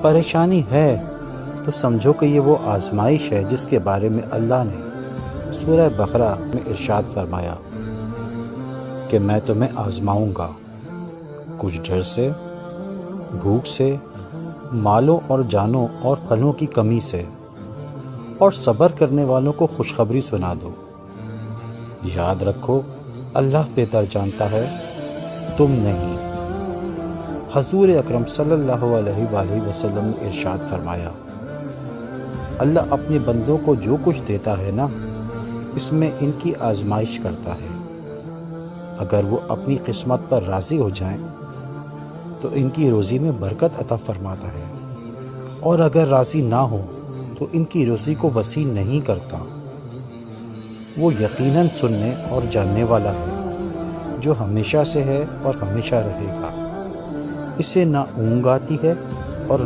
پریشانی ہے تو سمجھو کہ یہ وہ آزمائش ہے جس کے بارے میں اللہ نے سورہ بقرہ میں ارشاد فرمایا کہ میں تمہیں آزماؤں گا، کچھ ڈر سے، بھوک سے، مالوں اور جانوں اور پھلوں کی کمی سے، اور صبر کرنے والوں کو خوشخبری سنا دو۔ یاد رکھو اللہ بہتر جانتا ہے، تم نہیں۔ حضور اکرم صلی اللہ علیہ وآلہ وسلم نے ارشاد فرمایا، اللہ اپنے بندوں کو جو کچھ دیتا ہے نا، اس میں ان کی آزمائش کرتا ہے۔ اگر وہ اپنی قسمت پر راضی ہو جائیں تو ان کی روزی میں برکت عطا فرماتا ہے، اور اگر راضی نہ ہو تو ان کی روزی کو وسیع نہیں کرتا۔ وہ یقیناً سننے اور جاننے والا ہے، جو ہمیشہ سے ہے اور ہمیشہ رہے گا۔ اسے نہ اونگ آتی ہے